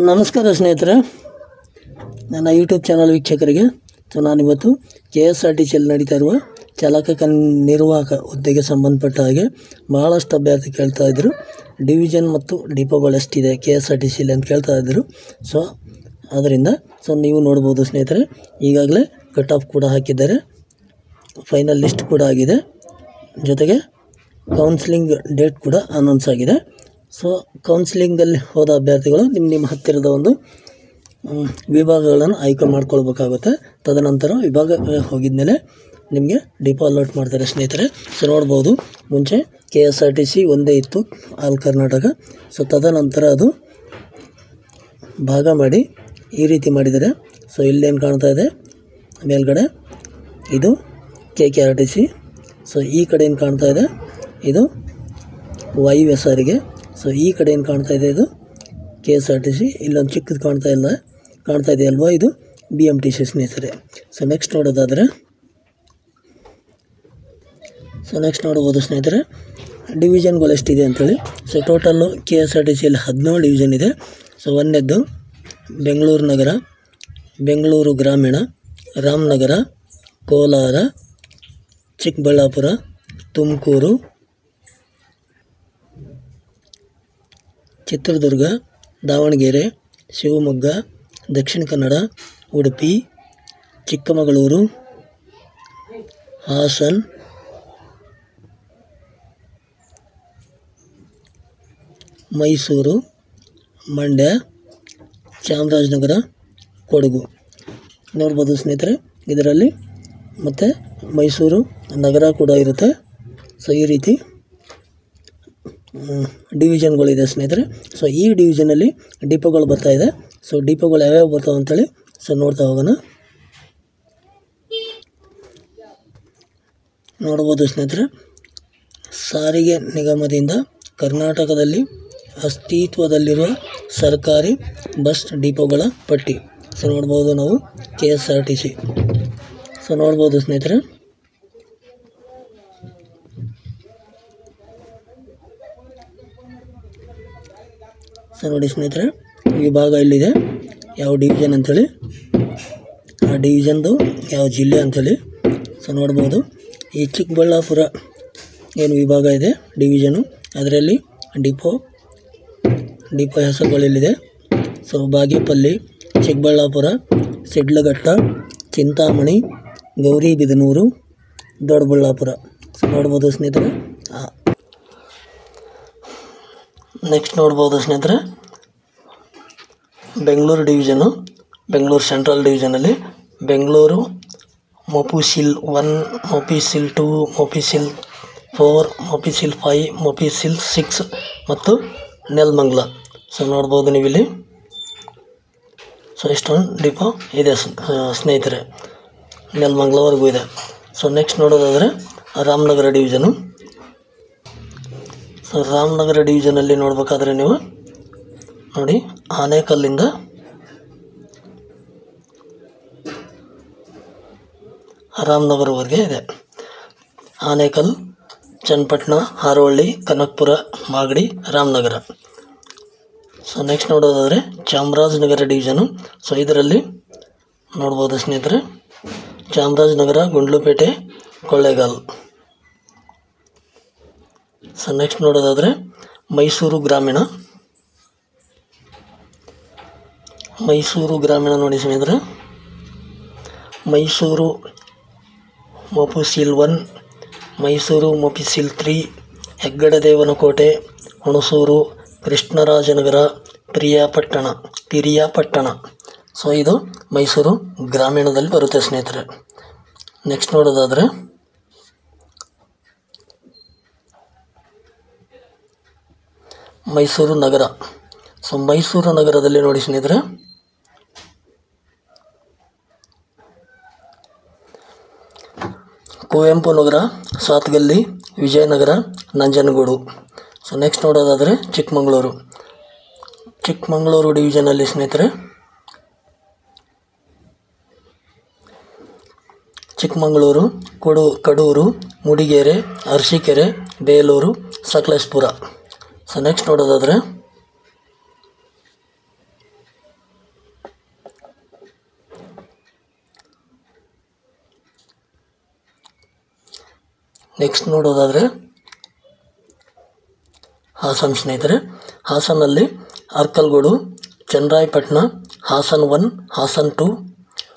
ನಮಸ್ಕಾರ ಸ್ನೇಹಿತರೆ, ನನ್ನ ಯೂಟ್ಯೂಬ್ ಚಾನಲ್ ವೀಕ್ಷಕರಿಗೆ ನಾನಿವತ್ತು KSRTCಯಲ್ಲಿ ನಡೀತಾ ಇರುವ ಚಾಲಕ ನಿರ್ವಾಹಕ ಹುದ್ದೆಗೆ ಸಂಬಂಧಪಟ್ಟ ಹಾಗೆ ಭಾಳಷ್ಟು ಅಭ್ಯರ್ಥಿ ಕೇಳ್ತಾ ಇದ್ದರು. ಡಿವಿಷನ್ ಮತ್ತು ಡಿಪೋಗಳು ಎಷ್ಟಿದೆ KSRTCಯಲ್ಲಿ ಅಂತ ಕೇಳ್ತಾ ಇದ್ದರು. ಅದರಿಂದ ನೀವು ನೋಡ್ಬೋದು ಸ್ನೇಹಿತರೆ, ಈಗಾಗಲೇ ಕಟ್ ಆಫ್ ಕೂಡ ಹಾಕಿದ್ದಾರೆ, ಫೈನಲ್ ಲಿಸ್ಟ್ ಕೂಡ ಆಗಿದೆ, ಜೊತೆಗೆ ಕೌನ್ಸಿಲಿಂಗ್ ಡೇಟ್ ಕೂಡ ಅನೌನ್ಸ್ ಆಗಿದೆ. ಕೌನ್ಸಿಲಿಂಗಲ್ಲಿ ಹೋದ ಅಭ್ಯರ್ಥಿಗಳು ನಿಮ್ಮ ಹತ್ತಿರದ ಒಂದು ವಿಭಾಗಗಳನ್ನು ಆಯ್ಕೆ ಮಾಡ್ಕೊಳ್ಬೇಕಾಗುತ್ತೆ. ತದನಂತರ ವಿಭಾಗಕ್ಕೆ ಹೋಗಿದ ನಿಮಗೆ ಡಿಪೋ ಅಲಾಟ್ ಮಾಡ್ತಾರೆ ಸ್ನೇಹಿತರೆ. ನೋಡ್ಬೋದು, ಮುಂಚೆ KSRTC ಒಂದೇ ಇತ್ತು ಆಲ್ ಕರ್ನಾಟಕ. ತದನಂತರ ಅದು ಭಾಗ ಮಾಡಿ ಈ ರೀತಿ ಮಾಡಿದ್ದಾರೆ. ಇಲ್ಲೇನು ಕಾಣ್ತಾ ಇದೆ ಮೇಲ್ಗಡೆ, ಇದು KKRTC. ಈ ಕಡೆ ಏನು ಕಾಣ್ತಾ ಇದೆ ಇದು ವಾಯುವ್ಯ ಸಾರಿಗೆ. ಈ ಕಡೆ ಏನು ಕಾಣ್ತಾ ಇದೆ ಇದು KSRTC. ಇಲ್ಲೊಂದು ಚಿಕ್ಕದು ಕಾಣ್ತಾ ಇದೆ ಅಲ್ವಾ, ಇದು BMTC ಸ್ನೇಹಿತರೆ. ನೆಕ್ಸ್ಟ್ ನೋಡೋದಾದರೆ ನೋಡ್ಬೋದು ಸ್ನೇಹಿತರೆ, ಡಿವಿಷನ್ಗಳು ಎಷ್ಟಿದೆ ಅಂಥೇಳಿ. ಟೋಟಲ್ಲು KSRTCಯಲ್ಲಿ 17 ಡಿವಿಷನ್ ಇದೆ. ಒಂದನೇದ್ದು ಬೆಂಗಳೂರು ನಗರ, ಬೆಂಗಳೂರು ಗ್ರಾಮೀಣ, ರಾಮನಗರ, ಕೋಲಾರ, ಚಿಕ್ಕಬಳ್ಳಾಪುರ, ತುಮಕೂರು, ಚಿತ್ರದುರ್ಗ, ದಾವಣಗೆರೆ, ಶಿವಮೊಗ್ಗ, ದಕ್ಷಿಣ ಕನ್ನಡ, ಉಡುಪಿ, ಚಿಕ್ಕಮಗಳೂರು, ಹಾಸನ, ಮೈಸೂರು, ಮಂಡ್ಯ, ಚಾಮರಾಜನಗರ, ಕೊಡಗು. ನೋಡ್ಬೋದು ಸ್ನೇಹಿತರೆ, ಇದರಲ್ಲಿ ಮತ್ತು ಮೈಸೂರು ನಗರ ಕೂಡ ಇರುತ್ತೆ. ಈ ರೀತಿ ಡಿವಿಷನ್ಗಳಿದೆ ಸ್ನೇಹಿತರೆ. ಈ ಡಿವಿಷನಲ್ಲಿ ಡಿಪೋಗಳು ಬರ್ತಾಯಿದೆ. ಡಿಪೋಗಳು ಯಾವ್ಯಾವ ಬರ್ತಾವೆ ಅಂತೇಳಿ ನೋಡ್ತಾ ಹೋಗೋಣ. ನೋಡ್ಬೋದು ಸ್ನೇಹಿತರೆ, ಸಾರಿಗೆ ನಿಗಮದಿಂದ ಕರ್ನಾಟಕದಲ್ಲಿ ಅಸ್ತಿತ್ವದಲ್ಲಿರುವ ಸರ್ಕಾರಿ ಬಸ್ ಡಿಪೋಗಳ ಪಟ್ಟಿ. ನೋಡ್ಬೋದು ನಾವು KSRTC. ನೋಡ್ಬೋದು ಸ್ನೇಹಿತರೆ, ನೋಡಿ ಸ್ನೇಹಿತರೆ, ವಿಭಾಗ ಇಲ್ಲಿದೆ, ಯಾವ ಡಿವಿಷನ್ ಅಂಥೇಳಿ, ಆ ಡಿವಿಷನ್ದು ಯಾವ ಜಿಲ್ಲೆ ಅಂಥೇಳಿ. ನೋಡ್ಬೋದು, ಈ ಚಿಕ್ಕಬಳ್ಳಾಪುರ ಏನು ವಿಭಾಗ ಇದೆ ಡಿವಿಷನು, ಅದರಲ್ಲಿ ಡಿಪೋ ಹೆಸರುಗಳಿಲ್ಲಿದೆ. ಬಾಗೇಪಲ್ಲಿ, ಚಿಕ್ಕಬಳ್ಳಾಪುರ, ಶಿಡ್ಲಘಟ್ಟ, ಚಿಂತಾಮಣಿ, ಗೌರಿಬಿದನೂರು, ದೊಡ್ಡಬಳ್ಳಾಪುರ. ನೋಡ್ಬೋದು ಸ್ನೇಹಿತರೆ. ನೆಕ್ಸ್ಟ್ ನೋಡ್ಬೋದು ಸ್ನೇಹಿತರೆ, ಬೆಂಗಳೂರು ಡಿವಿಷನು, ಬೆಂಗಳೂರು ಸೆಂಟ್ರಲ್ ಡಿವಿಷನಲ್ಲಿ ಬೆಂಗಳೂರು ಮೊಪಿಸಿಲ್ 1, ಮೊಪಿಸಿಲ್ 2, ಮೊಪಿಸಿಲ್ 4, ಮೊಪಿಸಿಲ್ 5, ಮೊಪಿಸಿಲ್ 6 ಮತ್ತು ನೆಲಮಂಗಲ. ನೋಡ್ಬೋದು ನೀವಿಲ್ಲಿ. ಇಷ್ಟೊಂದು ಡಿಪೋ ಇದೆ ಸ್ನೇಹಿತರೆ, ನೆಲಮಂಗಲವರೆಗೂ ಇದೆ. ನೆಕ್ಸ್ಟ್ ನೋಡೋದಾದರೆ ರಾಮನಗರ ಡಿವಿಷನು. ರಾಮನಗರ ಡಿವಿಷನಲ್ಲಿ ನೋಡಬೇಕಾದ್ರೆ ನೀವು ನೋಡಿ, ಆನೇಕಲ್ಲಿಂದ ರಾಮನಗರವರೆಗೆ ಇದೆ. ಆನೇಕಲ್, ಚನ್ನಪಟ್ಟಣ, ಹಾರೋಹಳ್ಳಿ, ಕನಕಪುರ, ಮಾಗಡಿ, ರಾಮನಗರ. ನೆಕ್ಸ್ಟ್ ನೋಡೋದಾದರೆ ಚಾಮರಾಜನಗರ ಡಿವಿಷನು. ಇದರಲ್ಲಿ ನೋಡ್ಬೋದು ಸ್ನೇಹಿತರೆ, ಚಾಮರಾಜನಗರ, ಗುಂಡ್ಲುಪೇಟೆ, ಕೊಳ್ಳೇಗಾಲ. ನೆಕ್ಸ್ಟ್ ನೋಡೋದಾದರೆ ಮೈಸೂರು ಗ್ರಾಮೀಣ. ನೋಡಿ ಸ್ನೇಹಿತರೆ, ಮೈಸೂರು ಮೊಪಿಸಿಲ್ 1, ಮೈಸೂರು ಮೊಪಿಸಿಲ್ 3, ಹೆಗ್ಗಡದೇವನಕೋಟೆ, ಹುಣಸೂರು, ಕೃಷ್ಣರಾಜನಗರ, ಪಿರಿಯಾಪಟ್ಟಣ. ಇದು ಮೈಸೂರು ಗ್ರಾಮೀಣದಲ್ಲಿ ಬರುತ್ತೆ ಸ್ನೇಹಿತರೆ. ನೆಕ್ಸ್ಟ್ ನೋಡೋದಾದರೆ ಮೈಸೂರು ನಗರ. ಮೈಸೂರು ನಗರದಲ್ಲಿ ನೋಡಿ ಸ್ನೇಹಿತರೆ, ಕುವೆಂಪು ನಗರ, ಸಾತ್ಗಲ್ಲಿ, ವಿಜಯನಗರ, ನಂಜನಗೂಡು. ನೆಕ್ಸ್ಟ್ ನೋಡೋದಾದರೆ ಚಿಕ್ಕಮಗಳೂರು ಡಿವಿಷನಲ್ಲಿ ಸ್ನೇಹಿತರೆ, ಚಿಕ್ಕಮಗಳೂರು, ಕಡೂರು, ಮೂಡಿಗೆರೆ, ಅರಸೀಕೆರೆ, ಬೇಲೂರು, ಸಕಲೇಶಪುರ. ನೆಕ್ಸ್ಟ್ ನೋಡೋದಾದರೆ ನೆಕ್ಸ್ಟ್ ನೋಡೋದಾದರೆ ಹಾಸನ್ ಸ್ನೇಹಿತರೆ. ಹಾಸನಲ್ಲಿ ಅರ್ಕಲ್ಗೂಡು, ಚನ್ನರಾಯಪಟ್ಟಣ, ಹಾಸನ್ 1, ಹಾಸನ್ 2,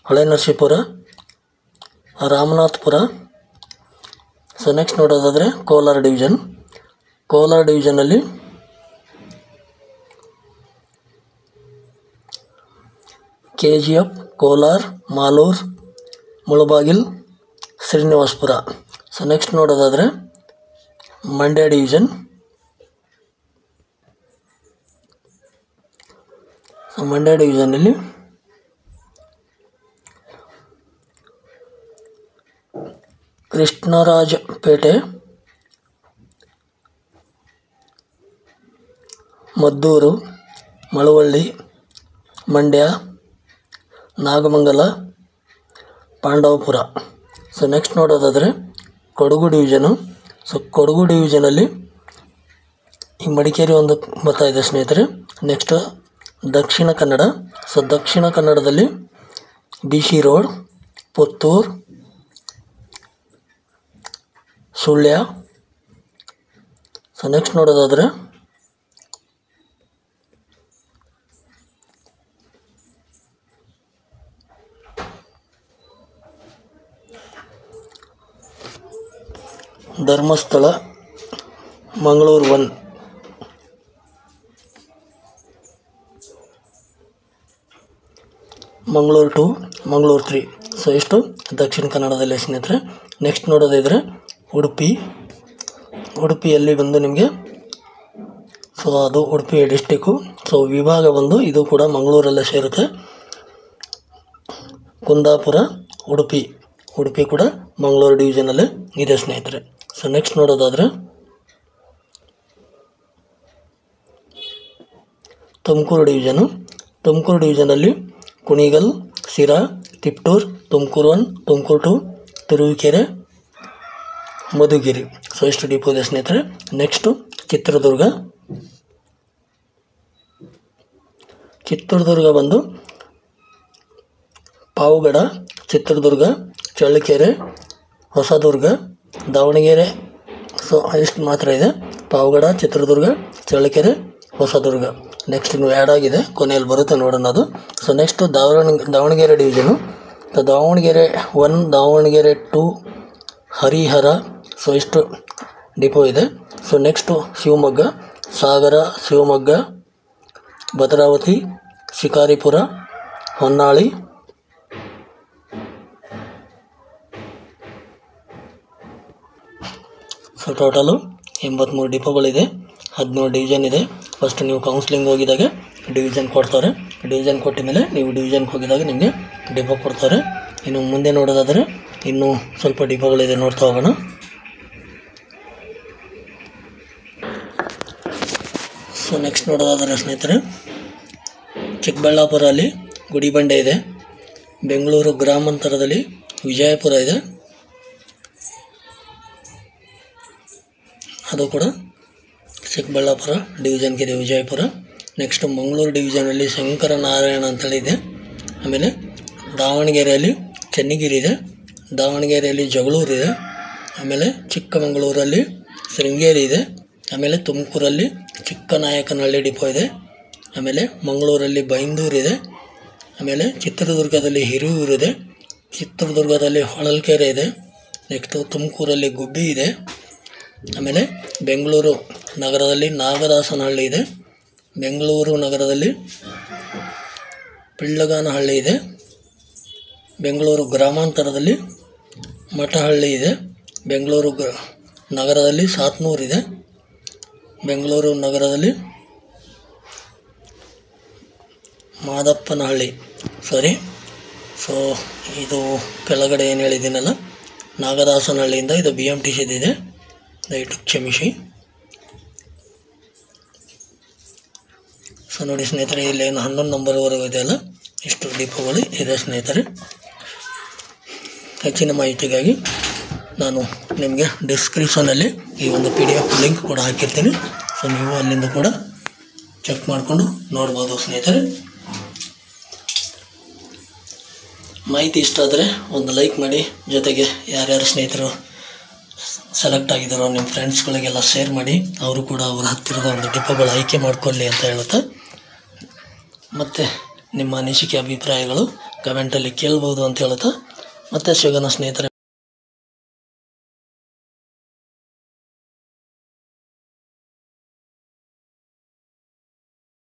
ಹೊಳೆನರಸೀಪುರ, ರಾಮನಾಥಪುರ. ಸೊ ನೆಕ್ಸ್ಟ್ ನೋಡೋದಾದರೆ ಕೋಲಾರ ಡಿವಿಷನ್. ಕೋಲಾರ ಡಿವಿಷನಲ್ಲಿ KGF, Kolar, Malur, Mulbagal, Srinivaspur. So next ನೋಡೋದಾದರೆ ಮಂಡ್ಯ ಡಿವಿಷನ್. ಸೊ ಮಂಡ್ಯ ಡಿವಿಷನಲ್ಲಿ ಕೃಷ್ಣರಾಜಪೇಟೆ, ಮದ್ದೂರು, ಮಳವಳ್ಳಿ, ಮಂಡ್ಯ, ನಾಗಮಂಗಲ, ಪಾಂಡವಪುರ. ಸೊ ನೆಕ್ಸ್ಟ್ ನೋಡೋದಾದರೆ ಕೊಡಗು ಡಿವಿಷನು. ಸೊ ಕೊಡಗು ಡಿವಿಷನಲ್ಲಿ ಈ ಮಡಿಕೇರಿ ಒಂದು ಬರ್ತಾ ಇದೆ ಸ್ನೇಹಿತರೆ. ನೆಕ್ಸ್ಟ್ ದಕ್ಷಿಣ ಕನ್ನಡ. ಸೊ ದಕ್ಷಿಣ ಕನ್ನಡದಲ್ಲಿ BC road, Puttur, Sullia. So next ನೋಡೋದಾದರೆ ಧರ್ಮಸ್ಥಳ, ಮಂಗಳೂರು 1, ಮಂಗಳೂರು 2, ಮಂಗಳೂರು 3. ಸೊ ಇಷ್ಟು ದಕ್ಷಿಣ ಕನ್ನಡದಲ್ಲಿ ಸ್ನೇಹಿತರೆ. ನೆಕ್ಸ್ಟ್ ನೋಡೋದಿದ್ರೆ ಉಡುಪಿಯಲ್ಲಿ ಬಂದು ನಿಮಗೆ ಸೊ ಅದು ಉಡುಪಿ ಡಿಸ್ಟಿಕ್ಕು. ಸೊ ವಿಭಾಗ ಬಂದು ಇದು ಕೂಡ ಮಂಗಳೂರಲ್ಲೇ ಸೇರುತ್ತೆ. ಕುಂದಾಪುರ, ಉಡುಪಿ ಕೂಡ ಮಂಗಳೂರು ಡಿವಿಷನಲ್ಲೇ ಇದೆ ಸ್ನೇಹಿತರೆ. ಸೊ ನೆಕ್ಸ್ಟ್ ನೋಡೋದಾದರೆ ತುಮಕೂರು ಡಿವಿಷನು. ತುಮಕೂರು ಡಿವಿಷನಲ್ಲಿ ಕುಣಿಗಲ್, ಸಿರಾ, ತಿಪ್ಟೂರು, ತುಮಕೂರು 1, ತುಮಕೂರು 2, ತುರುವೇಕೆರೆ, ಮಧುಗಿರಿ. ಸೊ ಇಷ್ಟು ಡಿಪೋ ಇದೆ ಸ್ನೇಹಿತರೆ. ನೆಕ್ಸ್ಟು ಚಿತ್ರದುರ್ಗ ಬಂದು ಪಾವಗಡ, ಚಿತ್ರದುರ್ಗ, ಚಳ್ಳಕೆರೆ, ಹೊಸದುರ್ಗ, ದಾವಣಗೆರೆ. ಸೊ ಇಷ್ಟು ಮಾತ್ರ ಇದೆ. ಪಾವಗಡ, ಚಿತ್ರದುರ್ಗ, ಚಳ್ಳಕೆರೆ, ಹೊಸದುರ್ಗ. ನೆಕ್ಸ್ಟ್ ಇನ್ನು ಆ್ಯಡ್ ಆಗಿದೆ, ಕೊನೆಯಲ್ಲಿ ಬರುತ್ತೆ ನೋಡೋಣ ಅದು. So next Davanagere division. Davanagere 1, Davanagere 2, Harihar. So ಇಷ್ಟು ಡಿಪೋ ಇದೆ. So next Shivamogga, Sagar, Shivamogga, Bhadravati, Shikaripura, Honnali. So total 83 ಡಿಪೋಗಳಿದೆ, 17 division ಇದೆ. ಫಸ್ಟ್ ನೀವು ಕೌನ್ಸ್ಲಿಂಗ್ ಹೋಗಿದಾಗ ಡಿವಿಷನ್ ಕೊಡ್ತಾರೆ. ಡಿವಿಷನ್ ಕೊಟ್ಟ ಮೇಲೆ ನೀವು ಡಿವಿಷನ್ಗೆ ಹೋಗಿದಾಗ ನಿಮಗೆ ಡಿಪೋ ಕೊಡ್ತಾರೆ. ಇನ್ನು ಮುಂದೆ ನೋಡೋದಾದರೆ ಇನ್ನೂ ಸ್ವಲ್ಪ ಡಿಪೋಗಳಿದೆ, ನೋಡ್ತಾ ಹೋಗೋಣ. ಸೊ ನೆಕ್ಸ್ಟ್ ನೋಡೋದಾದರೆ ಸ್ನೇಹಿತರೆ ಚಿಕ್ಕಬಳ್ಳಾಪುರಲ್ಲಿ ಗುಡಿಬಂಡೆ ಇದೆ. ಬೆಂಗಳೂರು ಗ್ರಾಮಾಂತರದಲ್ಲಿ ವಿಜಯಪುರ ಇದೆ, ಅದು ಕೂಡ ಚಿಕ್ಕಬಳ್ಳಾಪುರ ಡಿವಿಷನ್ಗಿದೆ ವಿಜಯಪುರ. ನೆಕ್ಸ್ಟ್ ಮಂಗಳೂರು ಡಿವಿಷನಲ್ಲಿ ಶಂಕರನಾರಾಯಣ ಅಂತೇಳಿ ಇದೆ. ಆಮೇಲೆ ದಾವಣಗೆರೆಯಲ್ಲಿ ಚೆನ್ನಗಿರಿ ಇದೆ, ದಾವಣಗೆರೆಯಲ್ಲಿ ಜಗಳೂರು ಇದೆ, ಆಮೇಲೆ ಚಿಕ್ಕಮಗಳೂರಲ್ಲಿ ಶೃಂಗೇರಿ ಇದೆ, ಆಮೇಲೆ ತುಮಕೂರಲ್ಲಿ ಚಿಕ್ಕನಾಯಕನಹಳ್ಳಿ ಡಿಪೋ ಇದೆ, ಆಮೇಲೆ ಮಂಗಳೂರಲ್ಲಿ ಬೈಂದೂರು ಇದೆ, ಆಮೇಲೆ ಚಿತ್ರದುರ್ಗದಲ್ಲಿ ಹಿರಿಯೂರು ಇದೆ, ಚಿತ್ರದುರ್ಗದಲ್ಲಿ ಹೊಳಲ್ಕೆರೆ ಇದೆ, ನೆಕ್ಸ್ಟು ತುಮಕೂರಲ್ಲಿ ಗುಬ್ಬಿ ಇದೆ, ಆಮೇಲೆ ಬೆಂಗಳೂರು ನಗರದಲ್ಲಿ ನಾಗದಾಸನಹಳ್ಳಿ ಇದೆ, ಬೆಂಗಳೂರು ನಗರದಲ್ಲಿ ಪಿಳ್ಳಗಾನಹಳ್ಳಿ ಇದೆ, ಬೆಂಗಳೂರು ಗ್ರಾಮಾಂತರದಲ್ಲಿ ಮಠಹಳ್ಳಿ ಇದೆ, ಬೆಂಗಳೂರು ನಗರದಲ್ಲಿ ಸಾತ್ನೂರು ಇದೆ, ಬೆಂಗಳೂರು ನಗರದಲ್ಲಿ ಮಾದಪ್ಪನಹಳ್ಳಿ. ಸೊ ಇದು ಕೆಳಗಡೆ ಏನು ಹೇಳಿದ್ದೀನಲ್ಲ ನಾಗದಾಸನಹಳ್ಳಿಯಿಂದ ಇದು BMTC ಇದೆ, ದಯವಿಟ್ಟು ಕ್ಷಮಿಸಿ. ಸೊ ನೋಡಿ ಸ್ನೇಹಿತರೆ, ಇಲ್ಲಿ ಏನು 11 ನಂಬರ್ವರೆಗೂ ಇದೆಯಲ್ಲ, ಇಷ್ಟು ಡಿಪೋಗಳು ಇದೆ ಸ್ನೇಹಿತರೆ. ಹೆಚ್ಚಿನ ಮಾಹಿತಿಗಾಗಿ ನಾನು ನಿಮಗೆ ಡಿಸ್ಕ್ರಿಪ್ಷನಲ್ಲಿ ಈ ಒಂದು PDF ಲಿಂಕ್ ಕೂಡ ಹಾಕಿರ್ತೀನಿ. ಸೊ ನೀವು ಅಲ್ಲಿಂದ ಕೂಡ ಚೆಕ್ ಮಾಡಿಕೊಂಡು ನೋಡ್ಬೋದು ಸ್ನೇಹಿತರೆ. ಮಾಹಿತಿ ಇಷ್ಟ ಆದರೆ ಒಂದು ಲೈಕ್ ಮಾಡಿ, ಜೊತೆಗೆ ಯಾರ್ಯಾರು ಸ್ನೇಹಿತರು ಸೆಲೆಕ್ಟ್ ಆಗಿದ್ದಾರೋ ನಿಮ್ಮ ಫ್ರೆಂಡ್ಸ್ಗಳಿಗೆಲ್ಲ ಶೇರ್ ಮಾಡಿ, ಅವರು ಕೂಡ ಅವರ ಹತ್ತಿರದ ಒಂದು ಡಿಪೋಗಳು ಆಯ್ಕೆ ಮಾಡಿಕೊಳ್ಳಿ ಅಂತ ಹೇಳುತ್ತಾ, ಮತ್ತು ನಿಮ್ಮ ಅನಿಸಿಕೆ ಅಭಿಪ್ರಾಯಗಳು ಕಮೆಂಟಲ್ಲಿ ಕೇಳ್ಬೋದು ಅಂತ ಹೇಳುತ್ತಾ ಮತ್ತೆ ಸಿಗೋಣ ಸ್ನೇಹಿತರೆ.